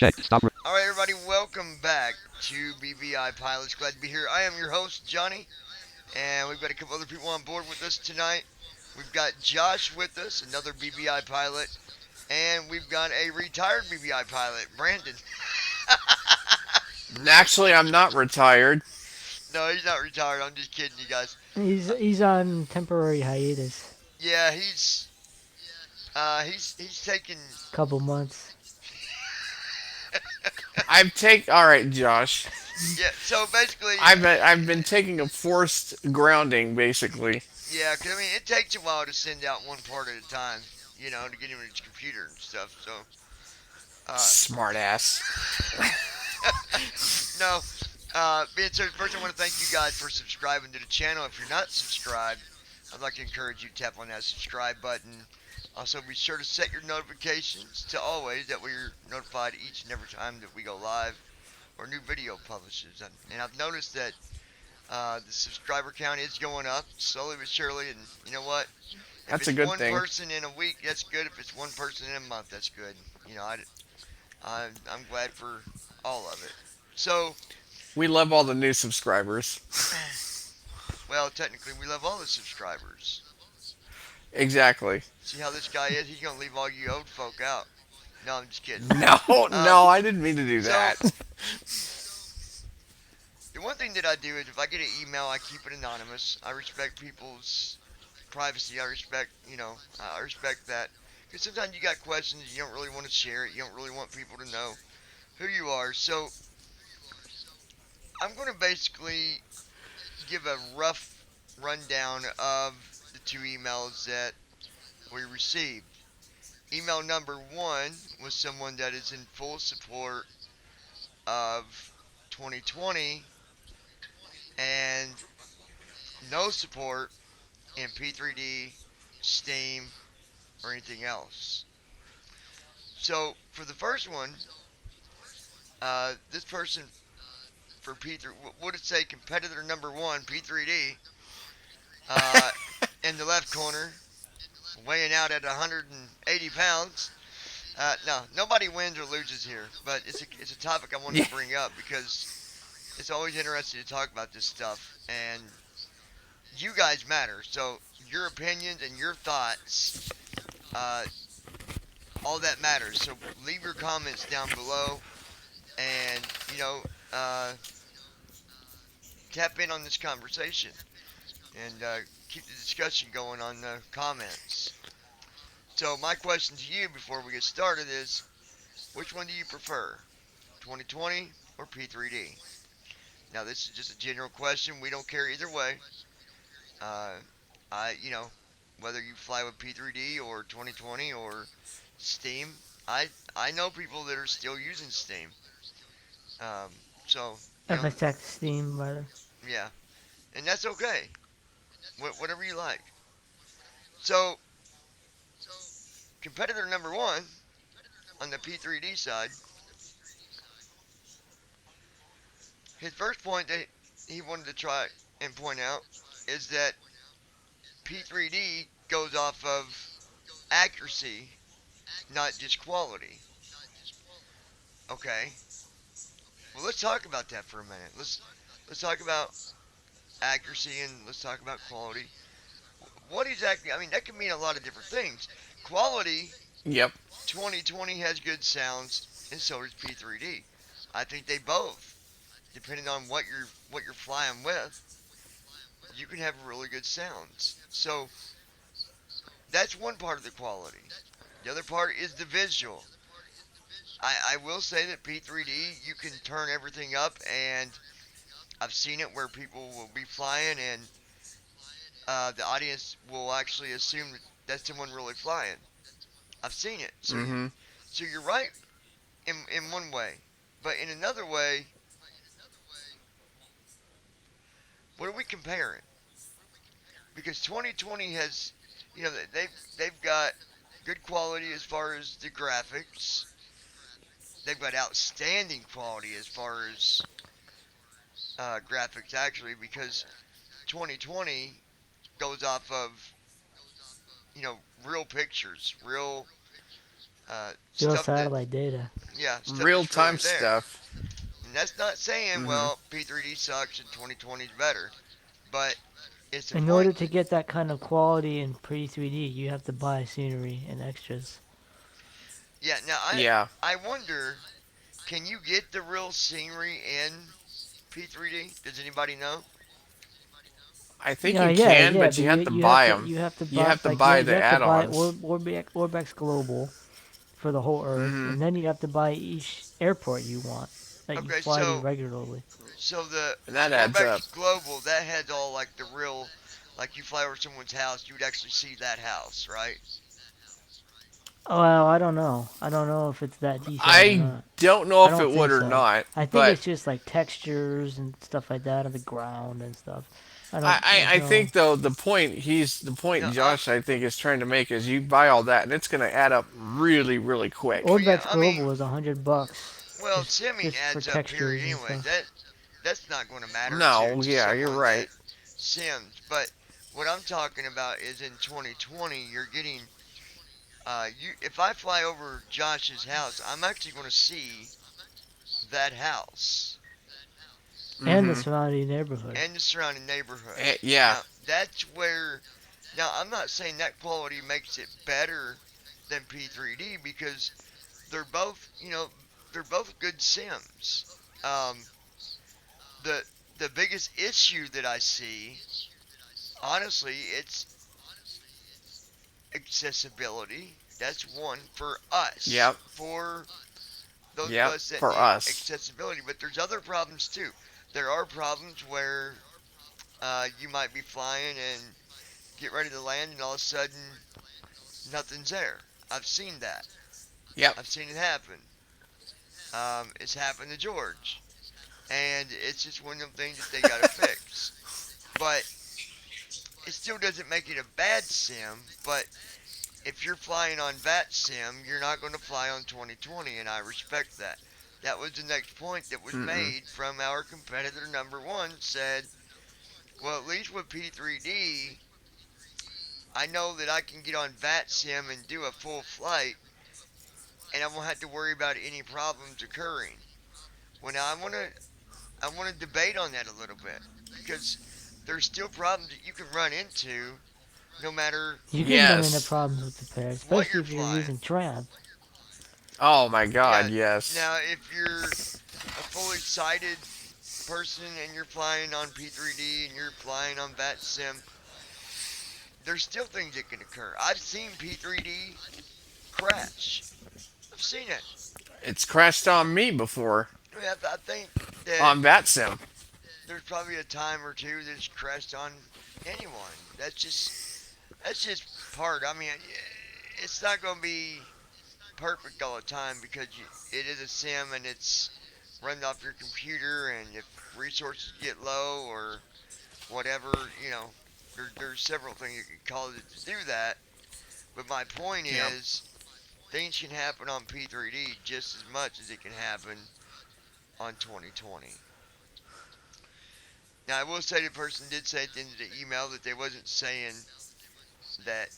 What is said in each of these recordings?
Check. Stop. All right, everybody, welcome back to BVI Pilots. Glad to be here. I am your host, Johnny, and we've got a couple other people on board with us tonight. We've got Josh with us, another BVI pilot, and we've got a retired BVI pilot, Brandon. Actually, I'm not retired. No, he's not retired. I'm just kidding, you guys. Uh, He's on temporary hiatus. yeah, he's taking. Couple months. All right, Josh. Yeah, so basically, I've been taking a forced grounding, basically. yeah, 'cause I mean, it takes a while to send out one part at a time, to get him in his computer and stuff. So, uh, Smart ass. no, being so, first I want to thank you guys for subscribing to the channel. If you're not subscribed, I'd like to encourage you to tap on that subscribe button. Also, be sure to set your notifications to always, that way you're notified each and every time that we go live or new video publishes. And I've noticed that the subscriber count is going up slowly but surely. And you know what? If That's a it's good one thing. person in a week, that's good. If it's one person in a month, that's good. I'm glad for all of it. So, We love all the new subscribers. well, technically, we love all the subscribers. Exactly. See how this guy is? He's gonna leave all you old folk out. No, I'm just kidding. No, Um, no, I didn't mean to do so that. the one thing that I do is, if I get an email, I keep it anonymous. I respect people's privacy. I respect that. Because sometimes you got questions, you don't really want to share it. You don't really want people to know who you are. So I'm going to basically give a rough rundown of the two emails that we received. Email number one was someone that is in full support of 2020 and no support in P3D, Steam, or anything else. So for the first one, this person for P3, would it say competitor number one, P3D, uh, in the left corner, weighing out at 180 pounds. No, nobody wins or loses here, but it's a topic I wanted Yeah. to bring up because it's always interesting to talk about this stuff, and you guys matter. So your opinions and your thoughts, uh, all that matters. So leave your comments down below, and uh, tap in on this conversation, and keep the discussion going on the comments. So my question to you before we get started is, which one do you prefer, 2020 or P3D? Now this is just a general question. We don't care either way. Uh, whether you fly with P3D or 2020 or Steam, I know people that are still using Steam. Um, so FSX Steam, rather. yeah, and that's okay. Whatever you like. So competitor number one on the P3D side, his first point that he wanted to try and point out is that P3D goes off of accuracy, not just quality. Okay. Well, let's talk about that for a minute. Let's talk about accuracy and let's talk about quality. What exactly? I mean, that can mean a lot of different things. Quality, Yep. 2020 has good sounds, and so does P3D. I think they both, depending on what you're flying with, you can have really good sounds. So that's one part of the quality. The other part is the visual. I will say that P3D, you can turn everything up, and I've seen it where people will be flying, and the audience will actually assume that that's someone really flying. I've seen it. So Mm-hmm. you're right in one way, but in another way, what are we comparing? Because 2020 has, they've got good quality as far as the graphics. They've got outstanding quality as far as graphics, actually, because 2020 goes off of real pictures, real Real stuff that satellite data. Yeah, stuff real that's really time there. stuff. And that's not saying, Hmm. well, P3D sucks and 2020 is better, but it's a In point. order to get that kind of quality in P3D, you have to buy scenery and extras. Yeah, now Yeah, I wonder, can you get the real scenery in P3D? Does anybody know? I think Yeah, you yeah, can, yeah. but But you you have to you have buy to them. you have to You buy have to buy you the have to buy add-ons. Orbex Global for the whole Earth, Hmm. and then you have to buy each airport you want that you Okay, fly to so regularly. the And that adds up. Orbex Global that has all like the real, like you fly over someone's house, you would actually see that house, right? Well, I don't know. I don't know if it's that detailed or I not. don't know I if don't it would think or so. not, I think but it's just like textures and stuff like that on the ground and stuff. I I, don't. I, There's I no. think though the No, point Josh I think is trying to make is you buy all that and it's gonna add up really, really quick. well, yeah, Orbex I mean, Global is $100 well, simming just for adds up, period. textures and Anyways, stuff. that's not going to matter No, to yeah, you're someone that right. sims. But what I'm talking about is in 2020, you're getting you. If I fly over Josh's house, I'm actually going to see that house And the Hmm. surrounding neighborhood. and the surrounding neighborhood. Yeah. Now that's where. Now I'm not saying that quality makes it better than P3D because they're both, they're both good sims. Um, the the biggest issue that I see, honestly, it's accessibility. That's one for us, Yep. for those of Yep. us that For need us. accessibility. But there's other problems too. There are problems where you might be flying and get ready to land, and all of a sudden nothing's there. I've seen that. Yep. I've seen it happen. It's happened to George, and it's just one of them things that they got to fix. But it still doesn't make it a bad sim. But if you're flying on VATSIM, you're not going to fly on 2020, and I respect that. That was the next point that was Mm-mm. made from our competitor number one. Said, well, at least with P3D, I know that I can get on VATSIM and do a full flight, and I won't have to worry about any problems occurring. Well, now I want to debate on that a little bit because there's still problems that you can run into no matter You can run into Yes. problems with the pair, what especially you're if you're flying. using Trav. Oh my Yeah. God, yes. Now, if you're a fully sighted person and you're flying on P3D and you're flying on VATSIM, there's still things that can occur. I've seen P3D crash. I've seen it. It's crashed on me before I mean, I think that on VatSim. there's probably a time or two that it's crashed on anyone. That's just part. I mean, it's not going to be perfect all the time because it is a sim and it's run off your computer, and if resources get low or whatever, there's several things you can cause it to do that. But my point Yep. is, things can happen on P3D just as much as it can happen on 2020. Now, I will say the person did say at the end of the email that they wasn't saying that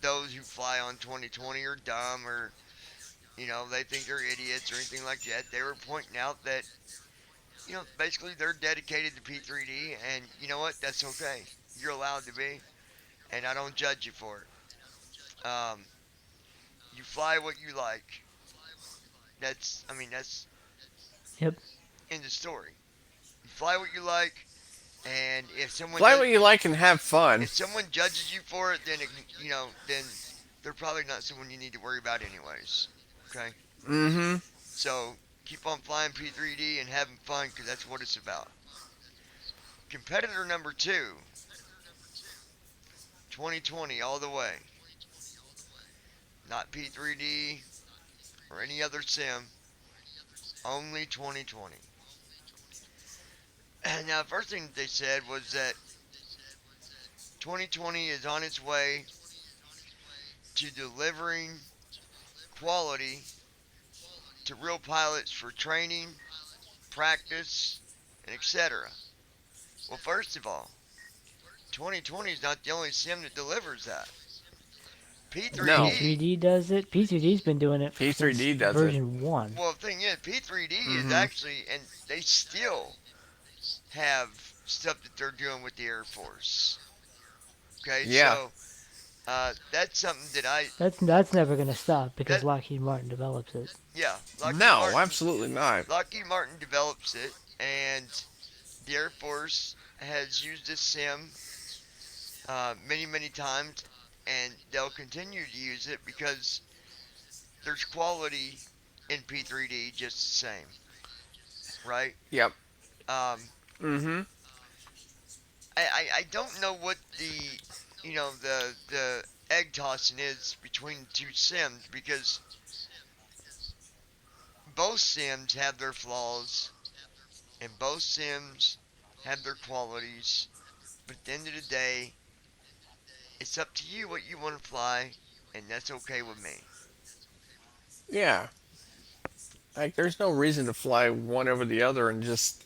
those who fly on 2020 are dumb or, they think they're idiots or anything like that. They were pointing out that, basically they're dedicated to P3D, and you know what? That's okay. You're allowed to be, and I don't judge you for it. You fly what you like. That's Yep. in the story. You fly what you like, and Fly what you like and have fun. if someone judges you for it, then then they're probably not someone you need to worry about anyways. Okay, Mm-hmm. so keep on flying P3D and having fun because that's what it's about. Competitor number two, 2020 all the way. Not P3D or any other sim, only 2020. Now, the first thing that they said was that 2020 is on its way to delivering quality to real pilots for training, practice, and etc. Well, first of all, 2020 is not the only sim that delivers that. No. P3D. P3D does it. P3D's been doing it since P3D does it. version 1. Well, the thing is, P3D is Mm-hmm. actually, and they still have stuff that they're doing with the Air Force. Okay, Yeah. so that's something that That's never gonna stop because that Lockheed Martin develops it. yeah, No, absolutely not. Lockheed Martin develops it, and the Air Force has used this sim many times, and they'll continue to use it because there's quality in P3D just the same, right? Yep. Um, Mm-hmm. I don't know what the egg tossing is between the two sims because both sims have their flaws and both sims have their qualities, but at the end of the day, it's up to you what you want to fly, and that's okay with me. Yeah. Like, there's no reason to fly one over the other and just,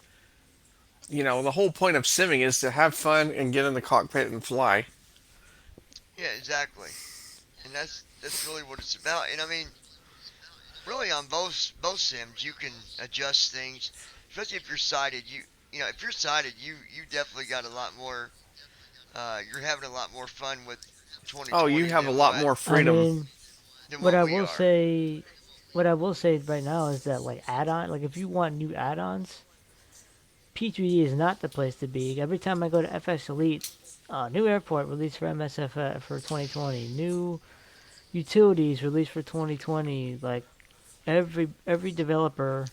the whole point of simming is to have fun and get in the cockpit and fly. Yeah, exactly. And that's really what it's about. And I mean, really on both sims, you can adjust things, especially if you're sighted. If you're sighted, you definitely got a lot more. You're having a lot more fun with Oh, you 2020 have a lot more I freedom. mean, than what what I we will are. say, what I will say right now is that like add-on, like if you want new add-ons, P3D is not the place to be. Every time I go to FX Elite, new airport released for MSF for 2020, new utilities released for 2020. Like every developer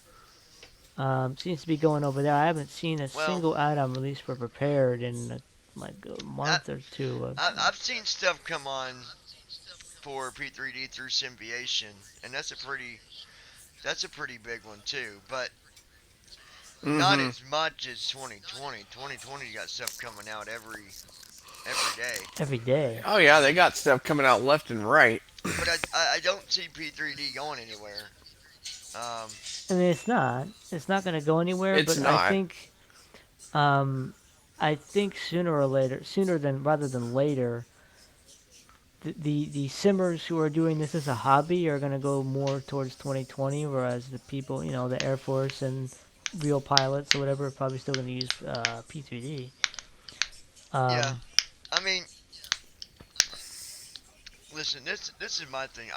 seems to be going over there. I haven't seen a Well, single add-on released for prepared in like a I, month or two. I've seen stuff come on for P3D through Symbiation, and that's a pretty big one too. But not Mm-hmm. as much as 2020. 2020 got stuff coming out every day. every day. Oh yeah, they got stuff coming out left and right. But I don't see P3D going anywhere. Um, I mean, it's not going to go anywhere. It's But I not. think, um, I think sooner or later, sooner than rather than later, the simmers who are doing this as a hobby are going to go more towards 2020, whereas the people, the Air Force and real pilots or whatever, are probably still going to use P3D. yeah, Um, I mean, listen, this is my thing.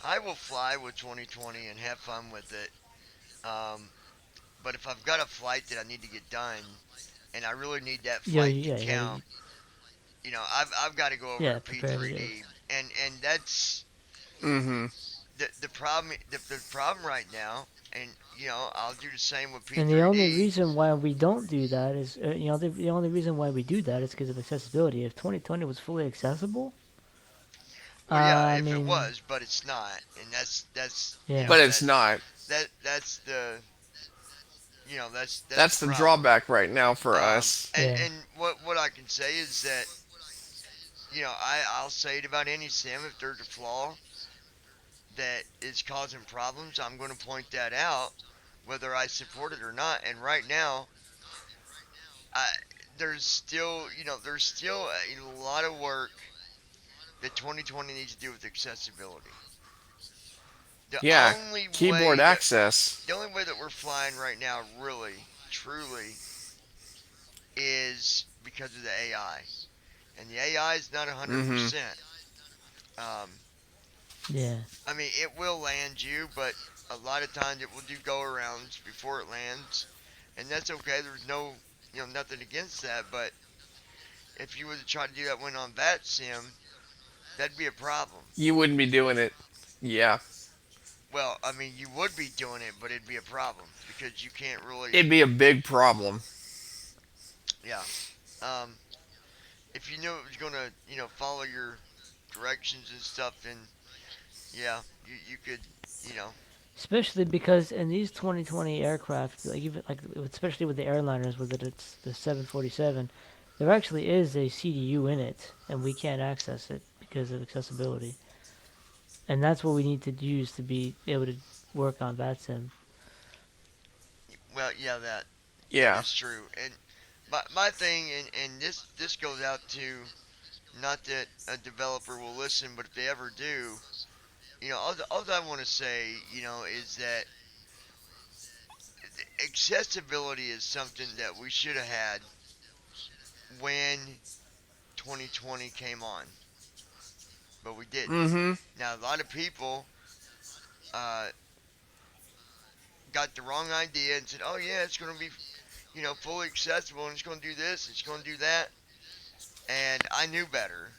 I will fly with 2020 and have fun with it. Um, but if I've got a flight that I need to get done, and I really need that flight to yeah, count, I've got to go over to yeah, prepare to do it. P3D, and that's Mm-hmm. the problem. The problem right now, and I'll do the same with And the only P3D. reason why we don't do that is, the only reason why we do that is because of accessibility. If 2020 was fully accessible, Well, yeah, I if it mean, was, but it's not, and that's yeah. But it's not. that's that's the That's the problem. drawback right now for Um, us. and Yeah. and what I can say is that I'll say it about any sim if there's a flaw that is causing problems, I'm going to point that out, whether I support it or not. And right now, I, there's still a lot of work that 2020 needs to do with accessibility. The Yeah, only keyboard way that access. the only way that we're flying right now, really, truly, is because of the AI, and the AI is not Mm-hmm. 100%. Um, Yeah. I mean, it will land you, but a lot of times it will do go arounds before it lands, and that's okay. There's nothing against that. But if you were to try to do that when on that sim, that'd be a problem. You wouldn't be doing it. Yeah, Well, I mean, you would be doing it, but it'd be a problem because you can't really, it'd be a big problem. yeah. Um, if you knew it was gonna, follow your directions and stuff, then yeah, you could, you know, Especially because in these 2020 aircraft, like even like especially with the airliners, with it's the 747, there actually is a CDU in it, and we can't access it because of accessibility. And that's what we need to use to be able to work on VATSIM. well, yeah, that Yeah. is true. And my thing, and this goes out to Not that a developer will listen, but if they ever do, all I want to say, is that accessibility is something that we should have had when 2020 came on, but we didn't. Mm-hmm. Now, a lot of people uh, got the wrong idea and said, "Oh yeah, it's going to be, fully accessible, and it's going to do this, it's going to do that." And I knew better.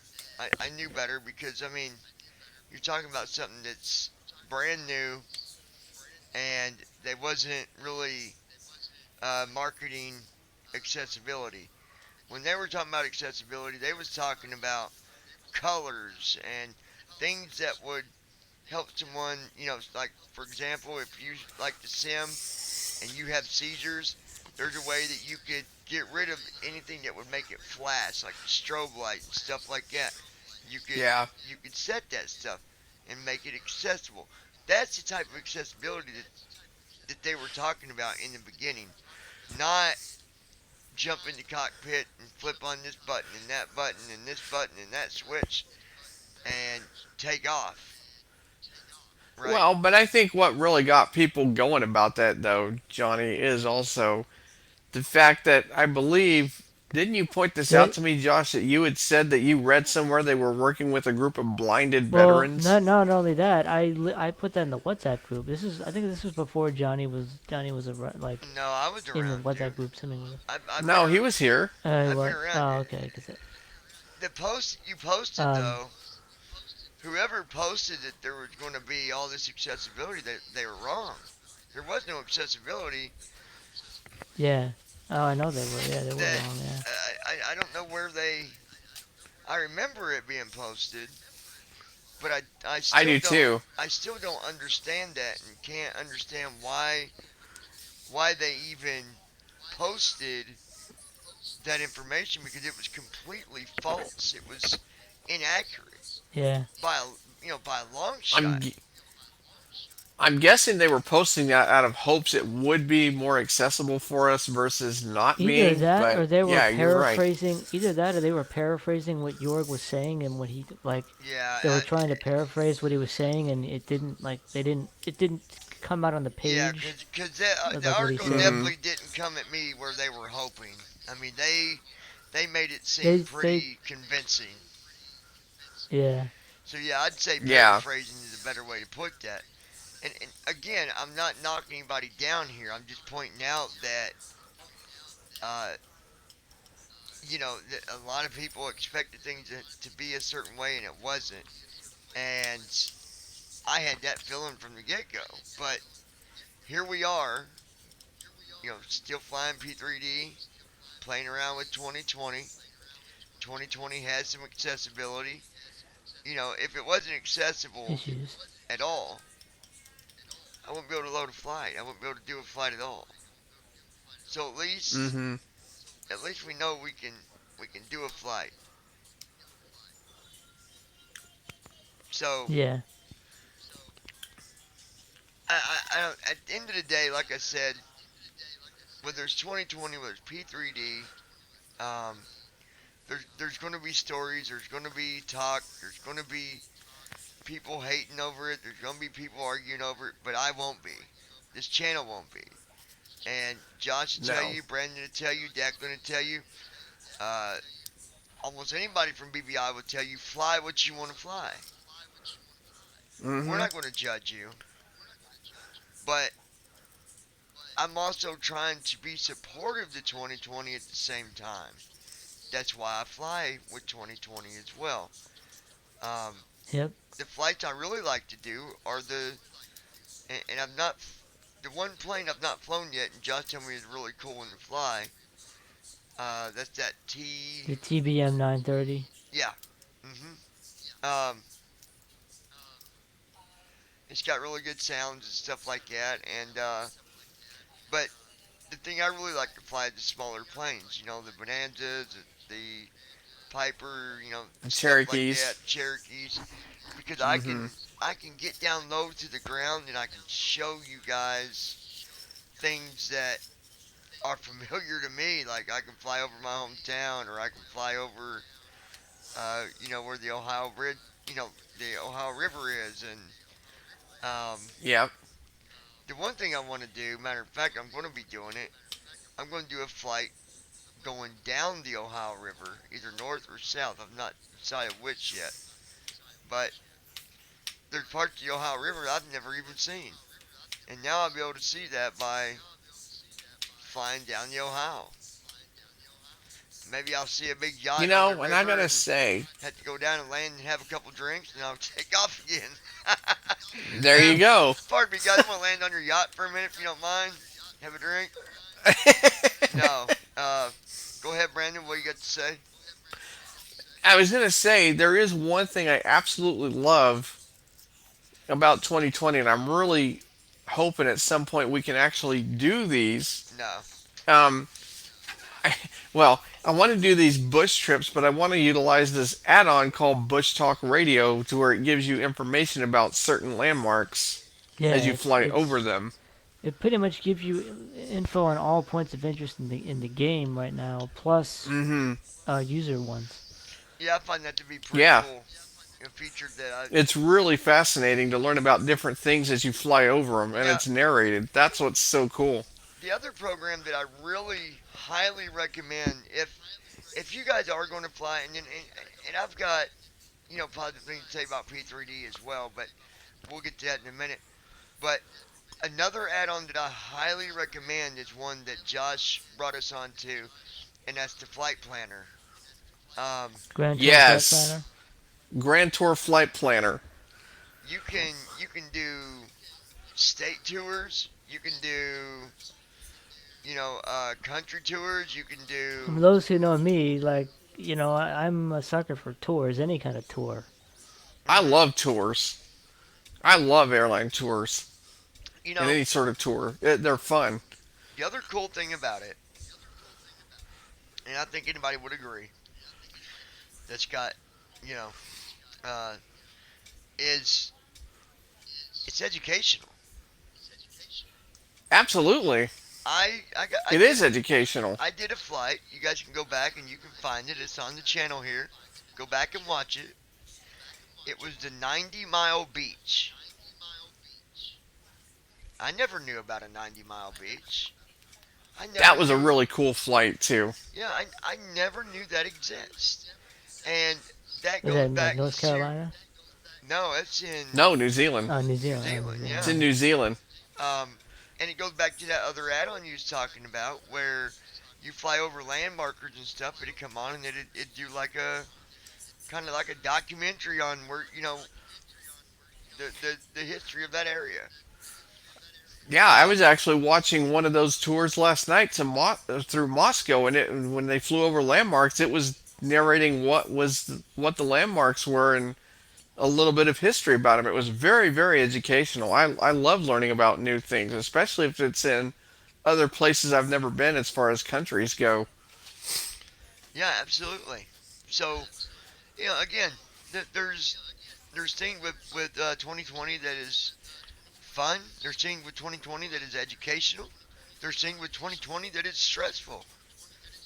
I knew better because you're talking about something that's brand new, and they wasn't really marketing accessibility. When they were talking about accessibility, they was talking about colors and things that would help someone, like for example, if you like to sim and you have seizures, there's a way that you could get rid of anything that would make it flash, like the strobe light and stuff like that. You could Yeah. you could set that stuff and make it accessible. That's the type of accessibility that they were talking about in the beginning, not jump in the cockpit and flip on this button and that button and this button and that switch and take off, right? Well, but I think what really got people going about that, though, Johnny, is also the fact that I believe, didn't you point this out They to me, Josh, that you had said that you read somewhere they were working with a group of blinded well, veterans? not only that, I put that in the WhatsApp group. I think this was before Johnny was like No, I was in the around WhatsApp too. group sending with. I've been No, he was here. I've been What? around Oh, it. okay. The post you posted Um, though, whoever posted that there was going to be all this accessibility, they were wrong. There was no accessibility. yeah. Oh, I know they were. Yeah, they were That wrong. Yeah. I don't know where they. I remember it being posted, but I I still do don't too. I still don't understand that and can't understand why they even posted that information because it was completely false. It was inaccurate Yeah. by by a long I'm shot. gu- I'm guessing they were posting that out of hopes it would be more accessible for us versus not Either being. that, But or they were yeah, you're right. paraphrasing. Either that, or they were paraphrasing what Jorg was saying, and what he like. Yeah, They were trying to paraphrase what he was saying, and it didn't like they didn't. It didn't come out on the yeah, page because the like what he article said. Mm-hmm. definitely didn't come at me where they were hoping. They made it seem They pretty convincing. yeah. So yeah, I'd say Yeah. paraphrasing is a better way to put that. And again, I'm not knocking anybody down here. I'm just pointing out that uh, that a lot of people expected things to be a certain way and it wasn't. And I had that feeling from the get go. But here we are, still flying P3D, playing around with 2020. 2020 has some accessibility. If it wasn't accessible Issues. at all, I wouldn't be able to load a flight. I wouldn't be able to do a flight at all. So Mm-hmm. at least we know we can do a flight. So Yeah. I don't, at the end of the day, like I said, whether it's 2020, whether it's P3D, um, there's going to be stories, there's going to be talk, there's going to be people hating over it, there's going to be people arguing over it, but I won't be. This channel won't be. And Josh will tell No. you, Brandon will tell you, Declan will tell you, uh, almost anybody from BVI will tell you, fly what you want to fly. We're Mm-hmm. not going to judge you, but I'm also trying to be supportive to 2020 at the same time. That's why I fly with 2020 as well. Um, Yep. the flights I really like to do are and I've not, the one plane I've not flown yet, and Josh told me is really cool one to fly. That's that The TBM 930. yeah, um, it's got really good sounds and stuff like that, and but the thing I really like to fly is the smaller planes. The Bonanzas, the Piper, stuff like that, Cherokees. Cherokees, because Mm-hmm. I can get down low to the ground and I can show you guys things that are familiar to me. Like I can fly over my hometown, or I can fly over where the Ohio Bridge, the Ohio River is, and Yep. the one thing I want to do, matter of fact, I'm going to be doing it. I'm going to do a flight going down the Ohio River, either north or south. I've not decided which yet, but there's parts of the Ohio River I've never even seen, and now I'll be able to see that by flying down the Ohio. Maybe I'll see a big yacht on the And I river gotta and say, have to go down and land and have a couple drinks, and I'll take off again. there you go. Pardon me, guys. I'm gonna land on your yacht for a minute if you don't mind. Have a drink. No. Go ahead, Brandon. What you got to say? I was gonna say there is one thing I absolutely love about 2020, and I'm really hoping at some point we can actually do these. No. Um, well, I want to do these bush trips, but I want to utilize this add-on called Bush Talk Radio to where it gives you information about certain landmarks Yeah, as you it's fly over it's them. it pretty much gives you info on all points of interest in the game right now, plus Hmm. user ones. Yeah, I find that to be pretty Yeah, cool. A feature that I. it's really fascinating to learn about different things as you fly over them, and Yeah. it's narrated. That's what's so cool. The other program that I really highly recommend, if you guys are going to fly, and I've got positive things to say about P3D as well, but we'll get to that in a minute. But another add-on that I highly recommend is one that Josh brought us on to, and that's the Flight Planner. Um, Grand Tour Flight Yes, Planner. Grand Tour Flight Planner. you can do state tours. You can do country tours. You can For do those who know me, I'm a sucker for tours, any kind of tour. I hmm love tours. I love airline tours you and know any sort of tour. They're fun. the other cool thing about it, and I think anybody would agree that's got you know uh, is it's educational. Absolutely. I It did is educational. I did a flight. You guys can go back and you can find it. It's on the channel here. Go back and watch it. It was the 90-mile beach. I never knew about a 90-mile beach. I never That was a knew. really cool flight, too. Yeah, I never knew that exists. And that Is goes that in like back North to Carolina? no, it's in No, New Zealand. Oh, New New Zealand. Oh, New Zealand. Zealand. It's Yeah. in New Zealand. And it goes back to that other add-on you was talking about where you fly over land markers and stuff. It'd come on and it'd do like a kind of like a documentary on where the history of that area. Yeah, I Um, was actually watching one of those tours last night to through Moscow, and when they flew over landmarks, it was narrating what the landmarks were and a little bit of history about them. It was very, very educational. I love learning about new things, especially if it's in other places I've never been as far as countries go. yeah, absolutely. So again, there's things with 2020 that is fun. There's things with 2020 that is educational. There's things with 2020 that is stressful.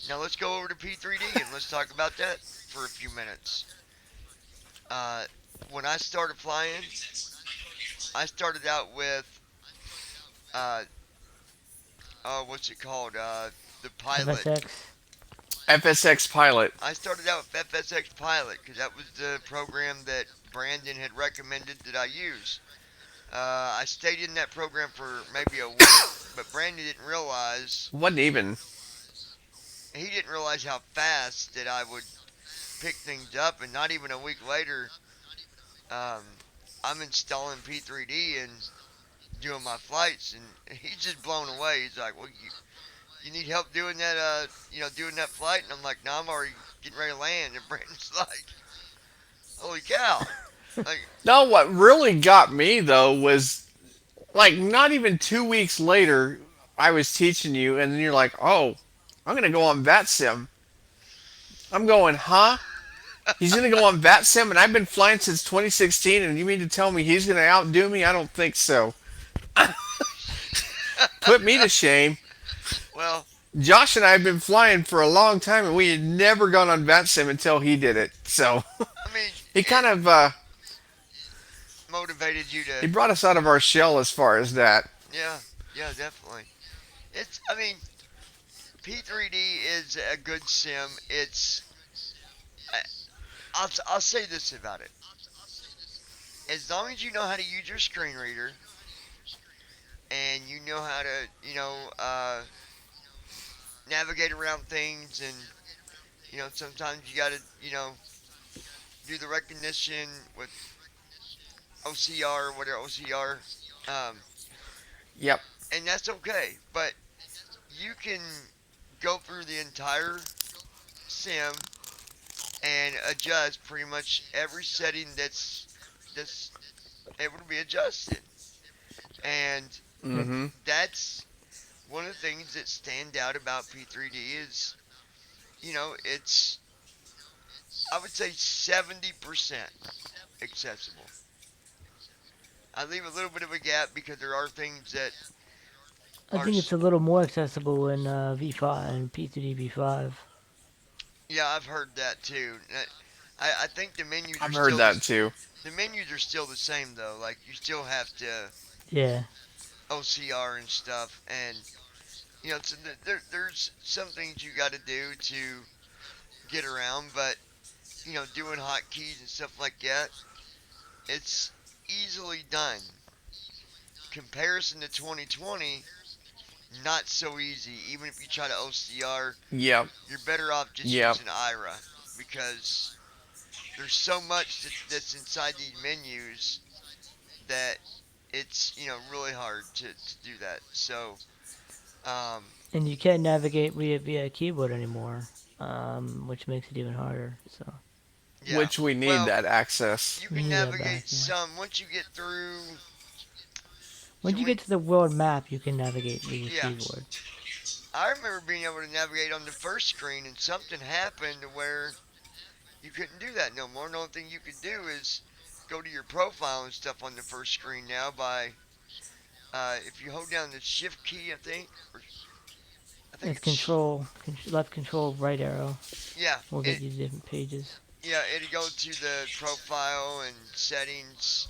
Now let's go over to P3D and let's talk about that for a few minutes. Uh, when I started flying, I started out with uh, what's it called? The pilot. FSX. FSX Pilot. I started out with FSX Pilot because that was the program that Brandon had recommended that I use. I stayed in that program for maybe a week, but Brandon Wasn't even. he didn't realize how fast that I would pick things up, and not even a week later, um, I'm installing P3D and doing my flights, and he's just blown away. He's like, "Well, you need help doing that, doing that flight?" And I'm like, "No, I'm already getting ready to land." And Brandon's like, "Holy cow!" Like, No, what really got me though was like not even 2 weeks later, I was teaching you, and then you're like, "Oh, I'm gonna go on VATSIM." I'm going, huh? He's gonna go on VATSIM, and I've been flying since 2016, and you mean to tell me he's gonna outdo me? I don't think so. Put me to shame. well, Josh and I have been flying for a long time, and we had never gone on VATSIM until he did it. So I mean, he kind it of motivated you he to, brought us out of our shell as far as that. yeah, yeah, definitely. I mean, P3D is a good sim. I, I'll say this about it. As long as you know how to use your screen reader and you know how to, navigate around things, and sometimes you got to, do the recognition with OCR or whatever OCR, um, Yep. and that's okay. But you can go through the entire sim and adjust pretty much every setting that's able to be adjusted, and Yep. Mm-hmm. that's one of the things that stand out about P3D is it's, I would say, 70% accessible. I leave a little bit of a gap because there are things that I are, think it's a little more accessible in V5 and P3D V5. yeah, I've heard that too. I think I've heard that too. the menus are still the same though. Like you still have to Yeah, OCR and stuff, and so there's some things you got to do to get around, but doing hotkeys and stuff like that, it's easily done. Comparison to 2020, not so easy. Even if you try to OCR, Yep. you're better off just Yep. using IRA because there's so much that's inside these menus that it's really hard to do that. So and you can't navigate via keyboard anymore, which makes it even harder. So yeah, Which we need well, that access. you we can need that back. navigate Yeah. some once you get through. Once So you when get to the world map, you can navigate via yeah, keyboard. I remember being able to navigate on the first screen, and something happened where you couldn't do that no more. The only thing you could do is go to your profile and stuff on the first screen now by if you hold down the shift key, I think, or I think It's it's left control, right arrow yeah, will get you to different pages. it'll go to the profile and settings.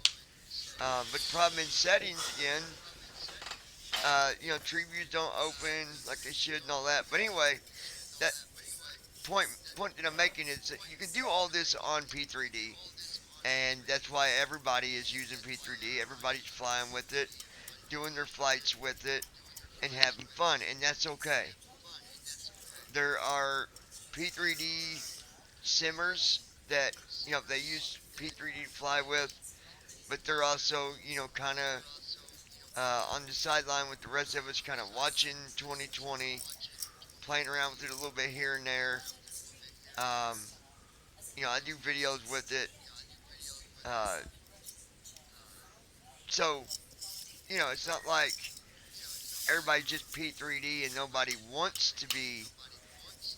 But the problem in settings again, tree views don't open like they should and all that. But anyway, that point that I'm making is that you can do all this on P3D, and that's why everybody is using P3D. Everybody's flying with it, doing their flights with it, and having fun, and that's okay. There are P3D simmers that they use P3D to fly with, but they're also kind of on the sideline with the rest of us, kind of watching 2020, playing around with it a little bit here and there. Um, I do videos with it, uh, so it's not like everybody just P3D and nobody wants to be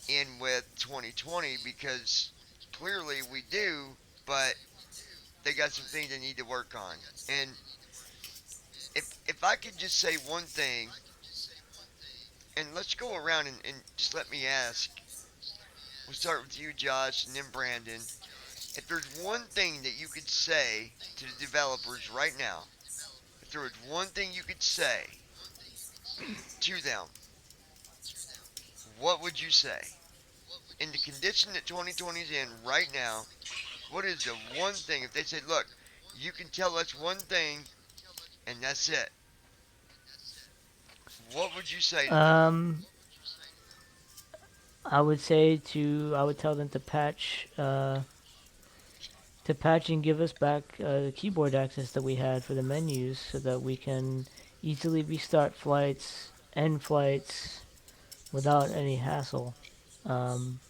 in with 2020 because clearly we do, but they got some things they need to work on. And if I could just say one thing, and let's go around and just let me ask. We'll start with you, Josh, and then Brandon. If there's one thing that you could say to the developers right now, if there was one thing you could say to them, what would you say? In the condition that 2020 is in right now, what is the one thing? If they said, look, you can tell us one thing and that's it, what would you say to them? Um, I would tell them to patch and give us back the keyboard access that we had for the menus so that we can easily restart flights, end flights without any hassle. Um,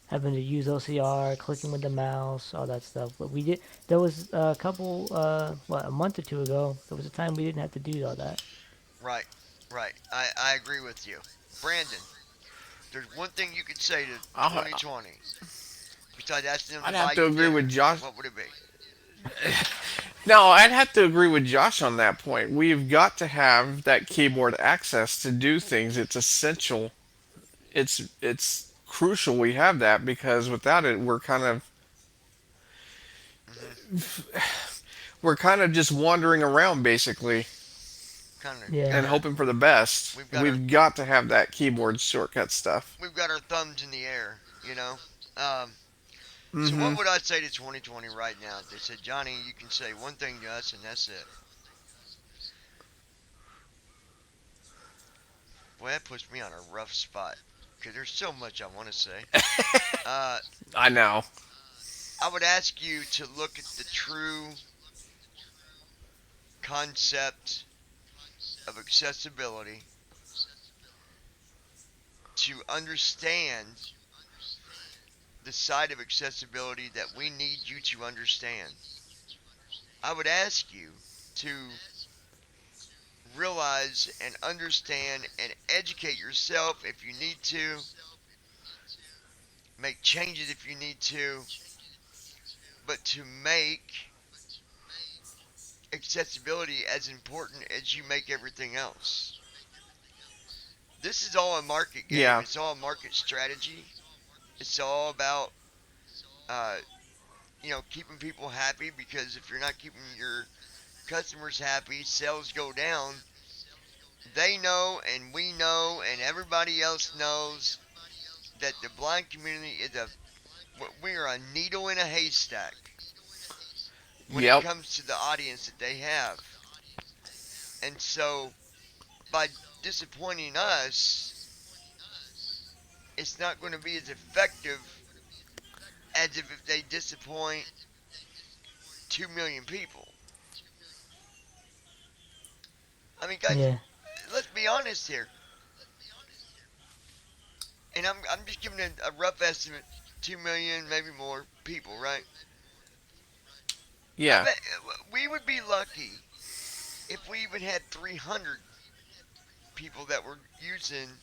Having to use OCR, clicking with the mouse, all that stuff. But we did. There was a couple, a month or two ago. There was a time we didn't have to do all that. Right, right. I agree with you. Brandon, there's one thing you could say to I'll, 2020 besides asking them to I'd buy have to you agree with dinner. Josh. What would it be? No, I'd have to agree with Josh on that point. We've got to have that keyboard access to do things. It's essential it's crucial we have that, because without it Hmm. we're kind of just wandering around basically Kind of, Yeah. and hoping for the best. we've got our We've got to have that keyboard shortcut stuff. we've got our thumbs in the air, you know. Um, so Mm-hmm. what would I say to 2020 right now? If they said, Johnny, you can say one thing to us and that's it. Boy, that puts me on a rough spot because there's so much I want to say. Uh, I know. I would ask you to look at the true concept of accessibility, to understand the side of accessibility that we need you to understand. I would ask you to realize and understand and educate yourself if you need to, make changes if you need to, but to make accessibility as important as you make everything else. This is all a market game. Yeah. It's all a market strategy. It's all about uh, keeping people happy, because if you're not keeping your customers happy, sales go down. They know, and we know, and everybody else knows that the blind community is we are a needle in a haystack when it Yep. comes to the audience that they have. And so by disappointing us, it's not going to be as effective as if they disappoint 2 million people. I mean, guys, Yeah. let's be honest here. And I'm just giving a rough estimate, 2 million, maybe more people, right? I Yeah. bet we would be lucky if we even had 300 people that were using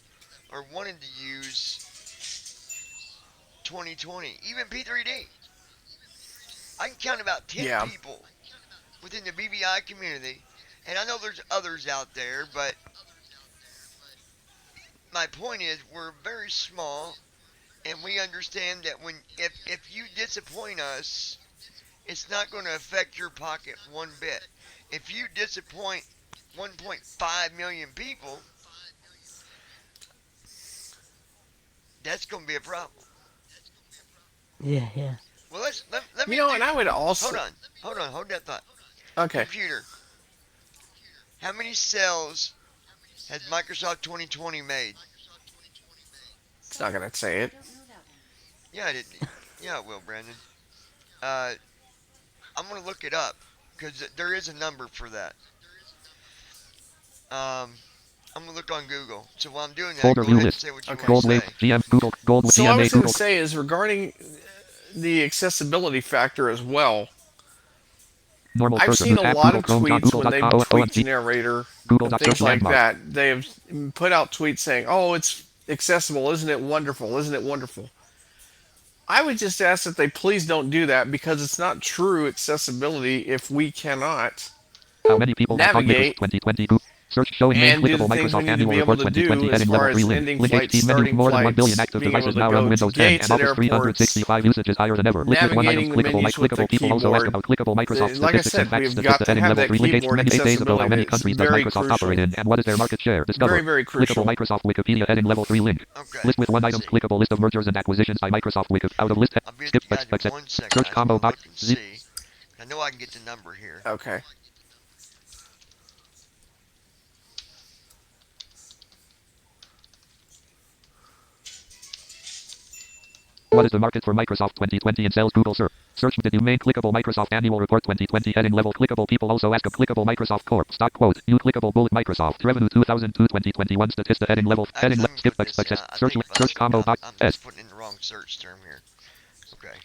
or wanted to use 2020, even P3D. I can count about 10 Yeah. people within the BVI community, and I know there's others out there, but my point is we're very small, and we understand that when if you disappoint us, it's not going to affect your pocket one bit. If you disappoint 1.5 million people, that's going to be a problem. Yeah. Yeah. Well, let You me know, do. and I would Hold also. on, hold that thought. Okay. Computer, how many sales has Microsoft 2020 made? It's not gonna say it. Yeah, it did. Yeah, it will, Brandon. Uh, I'm gonna look it up because there is a number for that. Um, I'm gonna look on Google. So while I'm doing that, Folder go view ahead and list. say what you want Okay. to Gold wave say. GM Google Gold So I GMA was gonna Google. say is regarding the accessibility factor as well. Normal I've cursor seen move a app lot Google of Chrome tweets when Google.com they've tweaked OMG narrator and Google.search things like landmark. that. They've put out tweets saying, "Oh, it's accessible. Isn't it wonderful? Isn't it wonderful?" I would just ask that they please don't do that, because it's not true accessibility if we cannot How many people have caught Microsoft navigate 2020 search showing main and do the clickable things we Microsoft need to annual be able report to do 2020 as heading far level 3 as link. ending Link flights, 18 menu starting more than 1 billion flights, active being able devices to now run go to Windows 10 gates and at Office airports, 365 usage is higher than ever. Link with one items navigating the clickable menus with the clickable people also ask keyboard. about clickable Microsoft Like I statistics and said, facts we've got statista to heading have level that 3 link 18 keyboard menu 8 days ago how accessibility. many It's countries does very Microsoft operate crucial. in and what is their market share? Very, Discover. very Clickable crucial. Microsoft Wikipedia heading level 3 link. Okay, List with one let's items see. clickable list of mergers and acquisitions by Microsoft Wiki out of list I'll be with skip you guys in accept 1 second. search I just want combo to box look and Z see. I know I can get the number here. Okay. What is the market for Microsoft 2020 in sales? Google search. Search the new main clickable Microsoft Annual Report 2020 heading level clickable people also ask a clickable Microsoft Corp. Stock quote. New clickable bullet Microsoft revenue 2002 2021 statista heading level heading Actually, let me skip put this in. success I search think if I search look, combo box I'm S. putting in the wrong search term here. Okay.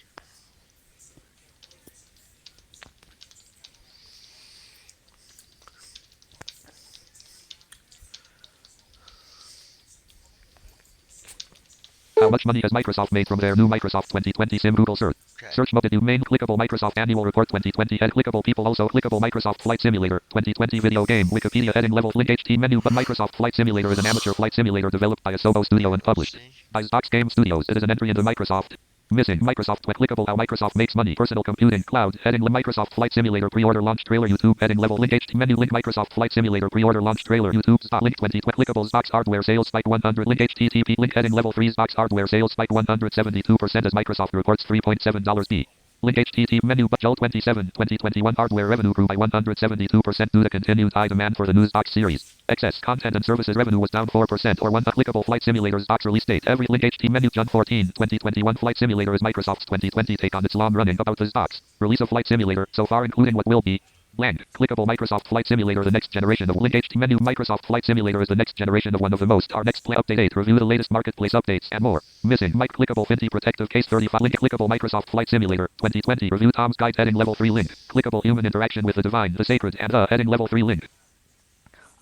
How much money has Microsoft made from their new Microsoft 2020 sim? Google search. Okay. Search mode new main clickable Microsoft Annual Report 2020 head clickable people also clickable Microsoft Flight Simulator 2020 video game Wikipedia heading level link HT menu but Microsoft Flight Simulator is an amateur flight simulator developed by Asobo Studio and published See? by Xbox Game Studios. It is an entry into Microsoft. Missing Microsoft clickable how Microsoft makes money personal computing cloud heading Microsoft Flight Simulator pre-order launch trailer YouTube heading level link HT menu link Microsoft Flight Simulator pre-order launch trailer YouTube spot link 2020 clickable Xbox hardware sales spike 100 link HTTP link heading level 3 Xbox hardware sales spike 172% as Microsoft reports $3.7 B. Link HTTP menu but Joel 2021 hardware revenue grew by 172% due to continued high demand for the new Xbox series. Excess content and services revenue was down 4% or one clickable Flight Simulator's Xbox release date. Every link HT menu June 2021 Flight Simulator is Microsoft's 2020 take on its long running about the Xbox release of Flight Simulator so far including what will be blank. Clickable Microsoft Flight Simulator the next generation of link HT menu Microsoft Flight Simulator is the next generation of one of the most our next play update 8 review the latest marketplace updates and more. Missing Mike clickable Finty protective case 35 link clickable Microsoft Flight Simulator 2020 review Tom's guide heading level 3 link clickable human interaction with the divine the sacred and heading level 3 link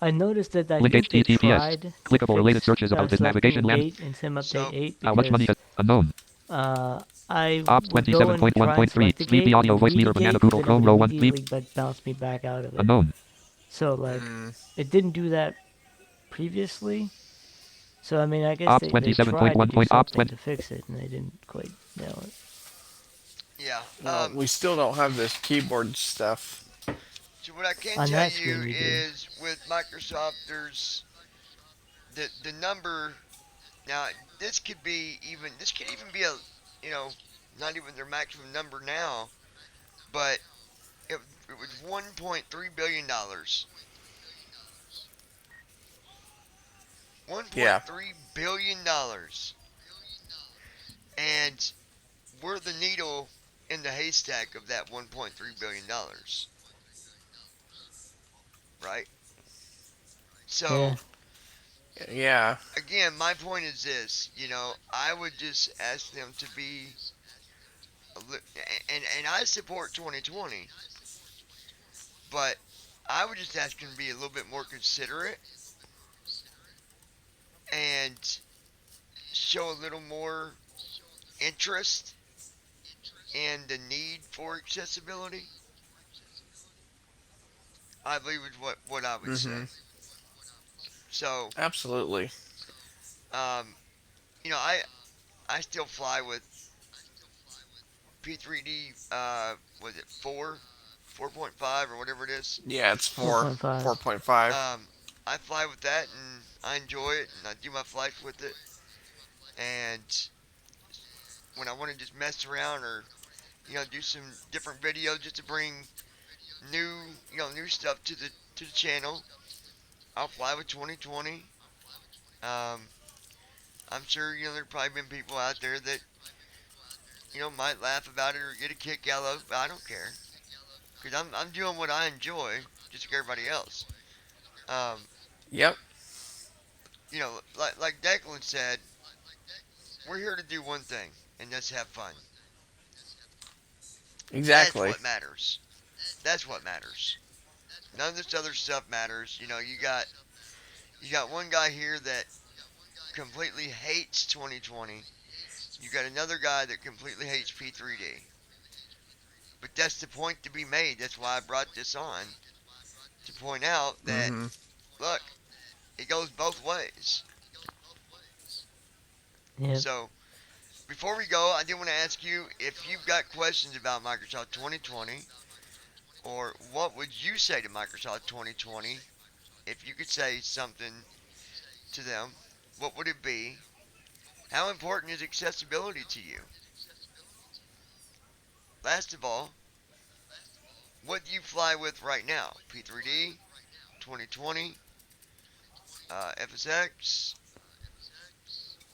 I noticed that I link think they HTTPS tried to clickable related fix searches about the selecting navigation a land gate in Sim Update So, 8 how much money because has unknown I Ops would go and try and 27.1.3 select a Sleepy gate audio and voice read a meter banana gate, Google then it Chrome would row 1 sleep immediately but bounce me back out of it. unknown So like, it didn't do that previously. So I mean, I guess Ops they tried to 27.1 do point Ops something 20 to fix it, and they didn't quite nail it. Yeah. Well, we still don't have this keyboard stuff. So what I can On tell that you screen, you do. is with Microsoft, there's the number. Now this could even be a, you know, not even their maximum number now, but it was 1.3 billion dollars. Yeah. 1.3 billion dollars, and we're the needle in the haystack of that 1.3 billion dollars, right? So Yeah. Yeah. again, my point is this: I would just ask them to be, and I support 2020, but I would just ask them to be a little bit more considerate and show a little more interest in the need for accessibility. I believe is what I would say. Mm-hmm. So, Absolutely. um, I still fly with P3D. Was it 4.5 or whatever it is? Yeah, it's 4.5. 4.5. I fly with that and I enjoy it and I do my flights with it. And when I want to just mess around or do some different videos just to bring new new stuff to the channel, I'll fly with 2020. Um, I'm sure there's probably been people out there that might laugh about it or get a kick out of it, but I don't care because I'm doing what I enjoy, just like everybody else. Um, Yep. like Declan said, we're here to do one thing, and that's have fun. That's Exactly. what matters. That's what matters. None of this other stuff matters. You got one guy here that completely hates 2020. You got another guy that completely hates P3D. But that's the point to be made. That's why I brought this on to point out that Mm-hmm. look, it goes both ways. Yep. So before we go, I did want to ask you if you've got questions about Microsoft 2020, or what would you say to Microsoft 2020 if you could say something to them? What would it be? How important is accessibility to you? Last of all, what do you fly with right now? P3D, 2020, FSX?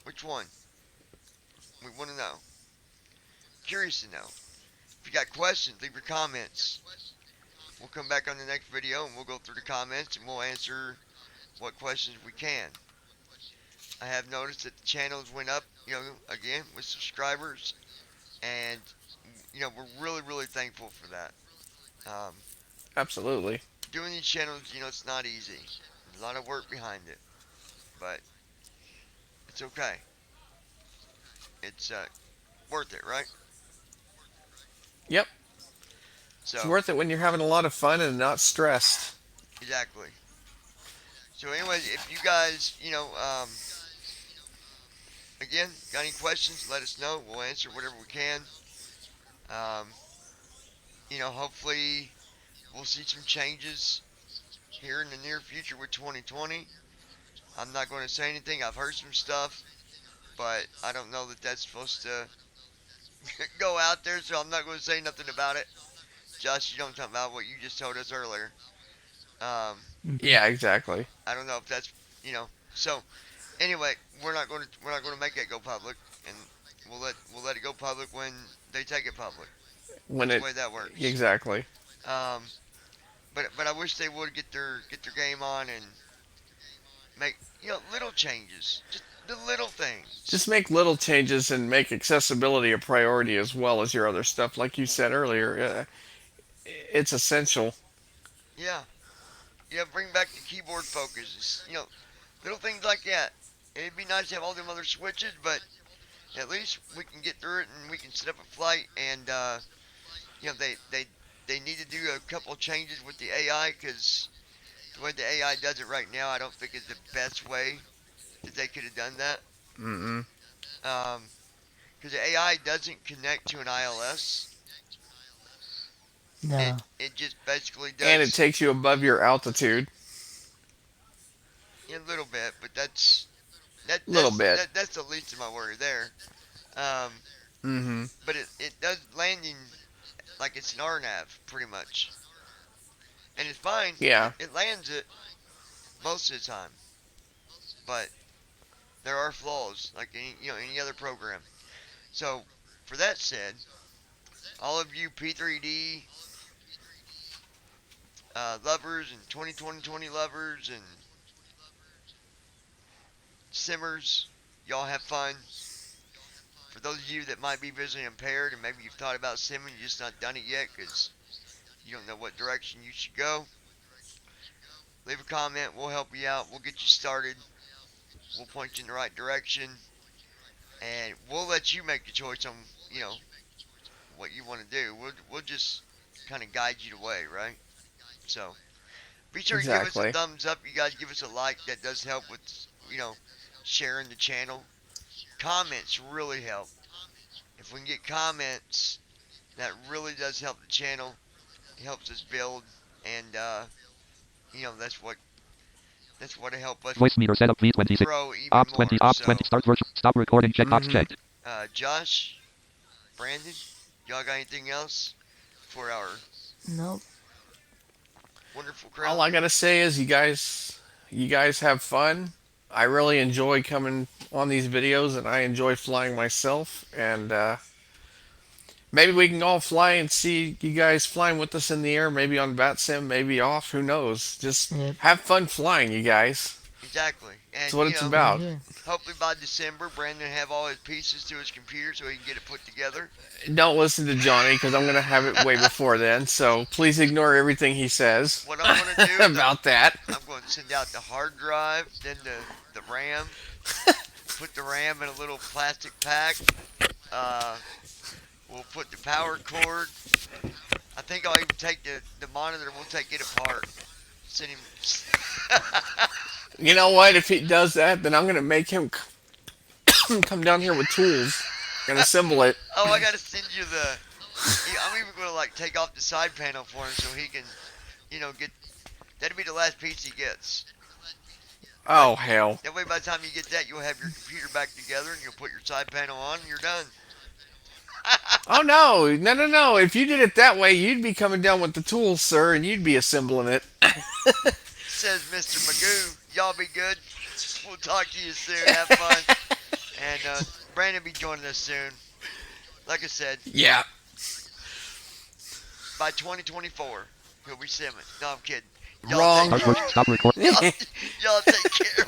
Which one? We want to know. Curious to know. If you got questions, leave your comments. We'll come back on the next video and we'll go through the comments and we'll answer what questions we can. I have noticed that the channels went up, again with subscribers, and we're really, really thankful for that. Um, Absolutely. Doing these channels, it's not easy. There's a lot of work behind it, but it's okay. it's worth it, right? Yep. It's So worth it when you're having a lot of fun and not stressed. exactly. So, anyways, if you guys, again, got any questions, let us know. We'll answer whatever we can. Um, hopefully we'll see some changes here in the near future with 2020. I'm not going to say anything. I've heard some stuff, but I don't know that that's supposed to go out there, so I'm not going to say nothing about it. Josh, you don't talk about what you just told us earlier. Um, Mhm. Yeah, exactly. I don't know if that's So anyway, we're not going to make that go public, and we'll let it go public when they take it public. When That's the it way that works. exactly. Um, but I wish they would get their game on and make little changes, just the little things. Just make little changes and make accessibility a priority as well as your other stuff. Like you said earlier, it's essential. Yeah, yeah. Bring back the keyboard focus. Little things like that. It'd be nice to have all them other switches, but at least we can get through it and we can set up a flight. And they need to do a couple changes with the AI because the way the AI does it right now, I don't think is the best way that they could have done that. Mm-mm. Because the AI doesn't connect to an ILS. It No. it just basically And it does takes you above your altitude a little bit, but that's that a little that's bit. that, that's the least of my worry there. Um, Mm-hmm. but it does landing like it's an RNAV pretty much, and it's fine. Yeah, It lands it most of the time, but there are flaws like any other program. So for that said, all of you P3D lovers and 2020 lovers and simmers, y'all have fun. For those of you that might be visually impaired and maybe you've thought about simming, you just not done it yet because you don't know what direction you should go, leave a comment. We'll help you out. We'll get you started. We'll point you in the right direction, and we'll let you make the choice on what you want to do. We'll just kind of guide you the way, right? So be sure and give us a exactly. thumbs up. You guys give us a like. That does help with you know sharing the channel. Comments really help. If we can get comments, that really does help the channel. It helps us build, and that's what help us Voice meter setup V26. grow even Ops 20. more. Ops 20. So, Start virtual. Stop recording. Checkbox Mm-hmm. checked. Josh, Brandon, y'all got anything else for our Nope. wonderful All crowd? I gotta say is you guys have fun. I really enjoy coming on these videos, and I enjoy flying myself. And maybe we can all fly and see you guys flying with us in the air. Maybe on VATSIM, maybe off. Who knows? Just Yep. have fun flying, you guys. Exactly. That's And what it's Same about. here. hopefully by December, Brandon have all his pieces to his computer so he can get it put together. Don't listen to Johnny because I'm gonna have it way before then. So please ignore everything he says What I'm gonna do is about that. I'm going to send out the hard drive, then the RAM. Put the RAM in a little plastic pack. Uh, we'll put the power cord. I think I'll even take the monitor. We'll take it apart. Send him. You know what? If he does that, then I'm gonna make him come down here with tools and assemble it. Oh, I gotta send you the. I'm even gonna take off the side panel for him so he can, get. That'll be the last piece he gets. Oh hell! That way, by the time you get that, you'll have your computer back together and you'll put your side panel on and you're done. Oh no! No, no, no! If you did it that way, you'd be coming down with the tools, sir, and you'd be assembling it. Says Mr. Magoo. Y'all be good. We'll talk to you soon. Have fun. And Brandon be joining us soon. Like I said, Yeah. by 2024, he'll be simming. No, I'm kidding. Wrong. Take care. Start recording. Y'all take care.